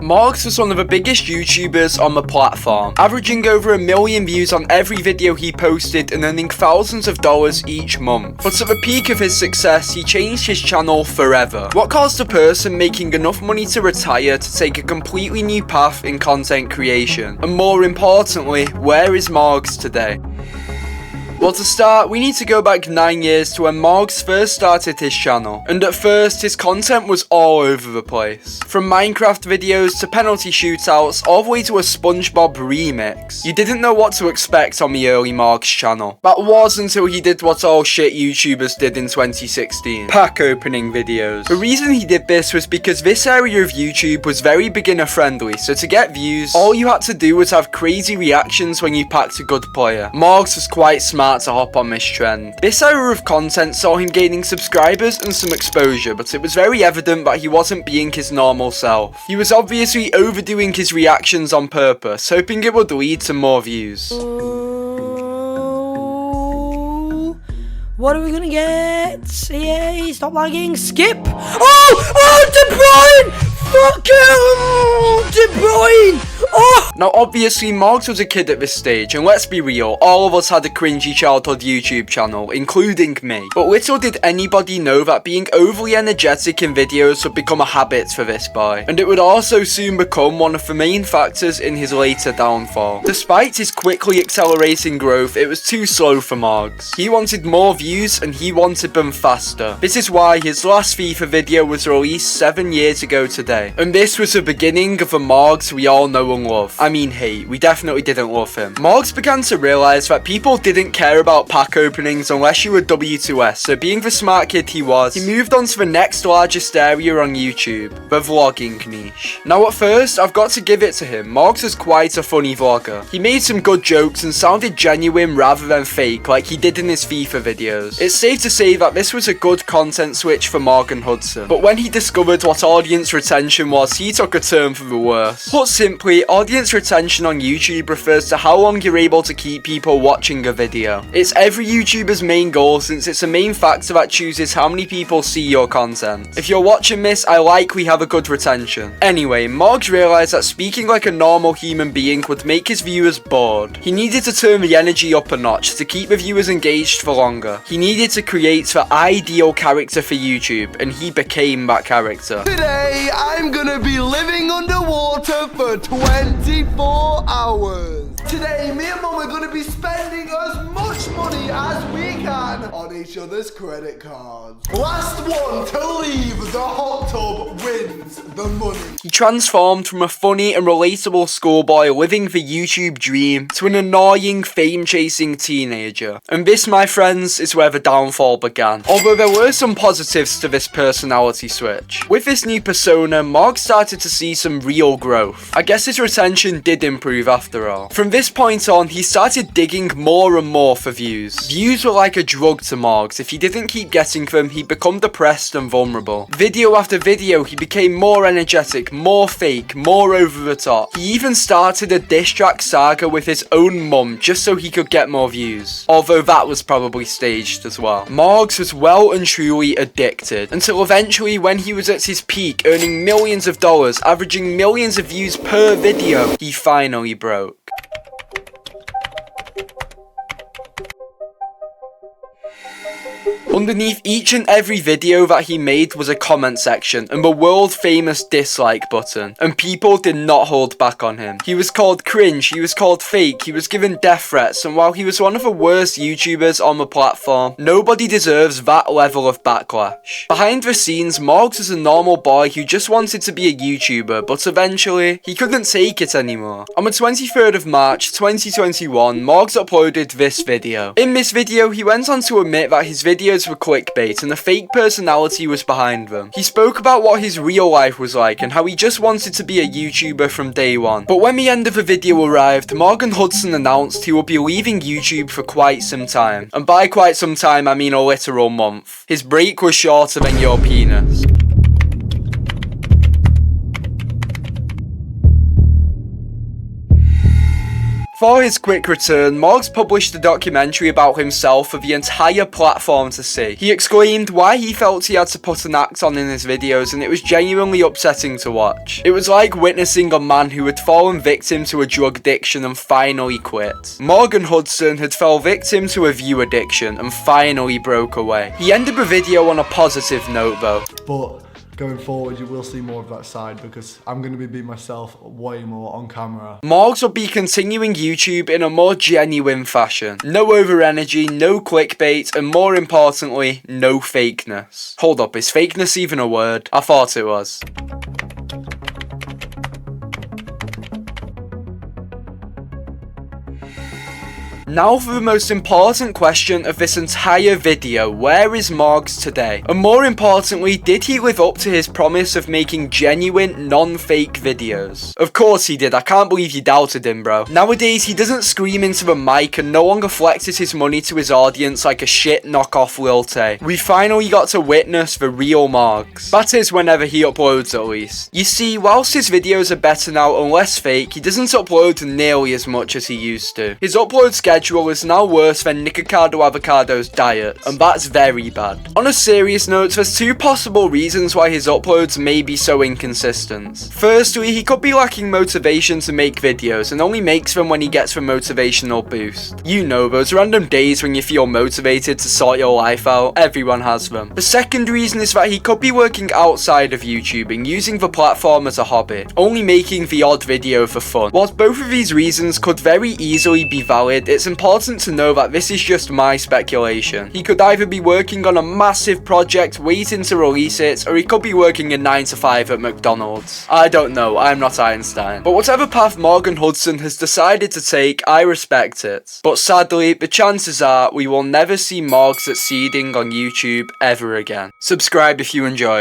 Morgz was one of the biggest YouTubers on the platform, averaging over 1 million views on every video he posted and earning thousands of dollars each month. But at the peak of his success, he changed his channel forever. What caused a person making enough money to retire to take a completely new path in content creation? And more importantly, where is Morgz today? Well, to start, we need to go back 9 years to when Morgz first started his channel, and at first his content was all over the place. From Minecraft videos to penalty shootouts, all the way to a SpongeBob remix. You didn't know what to expect on the early Morgz channel. That was until he did what all shit YouTubers did in 2016. Pack opening videos. The reason he did this was because this area of YouTube was very beginner friendly, so to get views, all you had to do was have crazy reactions when you packed a good player. Morgz was quite smart to hop on this trend. This era of content saw him gaining subscribers and some exposure, but it was very evident that he wasn't being his normal self. He was obviously overdoing his reactions on purpose, hoping it would lead to more views. What are we gonna get? Yay, stop lagging, skip! Oh, De Bruyne! Fuck him! De Bruyne! Oh! Now obviously Morgz was a kid at this stage, and let's be real, all of us had a cringy childhood YouTube channel, including me. But little did anybody know that being overly energetic in videos would become a habit for this boy, and it would also soon become one of the main factors in his later downfall. Despite his quickly accelerating growth, it was too slow for Morgz. He wanted more views and he wanted them faster. This is why his last FIFA video was released 7 years ago today, and this was the beginning of the Morgz we all know and love. I mean hate, we definitely didn't love him. Morgz began to realise that people didn't care about pack openings unless you were W2S, so being the smart kid he was, he moved on to the next largest area on YouTube, the vlogging niche. Now at first, I've got to give it to him, Morgz was quite a funny vlogger. He made some good jokes and sounded genuine rather than fake like he did in his FIFA videos. It's safe to say that this was a good content switch for Morgan Hudson, but when he discovered what audience retention was, he took a turn for the worse. Put simply, audience retention on YouTube refers to how long you're able to keep people watching a video. It's every YouTuber's main goal since it's a main factor that chooses how many people see your content. If you're watching this, I likely have a good retention. Anyway, Morgz realised that speaking like a normal human being would make his viewers bored. He needed to turn the energy up a notch to keep the viewers engaged for longer. He needed to create the ideal character for YouTube, and he became that character. Today, I'm gonna be living underwater for 24 hours. Today, me and Mum are gonna be spending as much money as we can on each other's credit cards. Last one to leave the hot tub wins the money. He transformed from a funny and relatable schoolboy living the YouTube dream to an annoying, fame-chasing teenager. And this, my friends, is where the downfall began. Although there were some positives to this personality switch. With this new persona, Morgz started to see some real growth. I guess his retention did improve after all. From this point on, he started digging more and more for views. Views were like a drug to Morgz. If he didn't keep getting them, he'd become depressed and vulnerable. Video after video, he became more energetic, more fake, more over the top. He even started a diss track saga with his own mum just so he could get more views. Although that was probably staged as well. Morgz was well and truly addicted, until eventually when he was at his peak, earning millions of dollars, averaging millions of views per video, he finally broke. Underneath each and every video that he made was a comment section and the world famous dislike button, and people did not hold back on him. He was called cringe, he was called fake, he was given death threats, and while he was one of the worst YouTubers on the platform, nobody deserves that level of backlash. Behind the scenes, Morgz was a normal boy who just wanted to be a YouTuber, but eventually, he couldn't take it anymore. On the 23rd of March 2021, Morgz uploaded this video. In this video, he went on to admit that his videos were clickbait and a fake personality was behind them. He spoke about what his real life was like and how he just wanted to be a YouTuber from day one. But when the end of the video arrived, Morgan Hudson announced he would be leaving YouTube for quite some time. And by quite some time, I mean a literal month. His break was shorter than your penis. For his quick return, Morgz published a documentary about himself for the entire platform to see. He explained why he felt he had to put an act on in his videos, and it was genuinely upsetting to watch. It was like witnessing a man who had fallen victim to a drug addiction and finally quit. Morgan Hudson had fell victim to a view addiction and finally broke away. He ended the video on a positive note though. But going forward, you will see more of that side because I'm going to be being myself way more on camera. Morgz will be continuing YouTube in a more genuine fashion. No over energy, no clickbait, and more importantly, no fakeness. Hold up, is fakeness even a word? I thought it was. Now for the most important question of this entire video, where is Morgz today? And more importantly, did he live up to his promise of making genuine, non-fake videos? Of course he did, I can't believe you doubted him, bro. Nowadays, he doesn't scream into the mic and no longer flexes his money to his audience like a shit knockoff Lil Tay. We finally got to witness the real Morgz. That is, whenever he uploads at least. You see, whilst his videos are better now and less fake, he doesn't upload nearly as much as he used to. His upload schedule is now worse than Nikocado Avocado's diet, and that's very bad. On a serious note, there's two possible reasons why his uploads may be so inconsistent. Firstly, he could be lacking motivation to make videos and only makes them when he gets the motivational boost. You know, those random days when you feel motivated to sort your life out, everyone has them. The second reason is that he could be working outside of YouTube and using the platform as a hobby, only making the odd video for fun. Whilst both of these reasons could very easily be valid, it's important to know that this is just my speculation. He could either be working on a massive project waiting to release it, or he could be working a 9 to 5 at McDonald's. I don't know, I'm not Einstein. But whatever path Morgan Hudson has decided to take, I respect it. But sadly, the chances are we will never see Morgz succeeding on YouTube ever again. Subscribe if you enjoyed.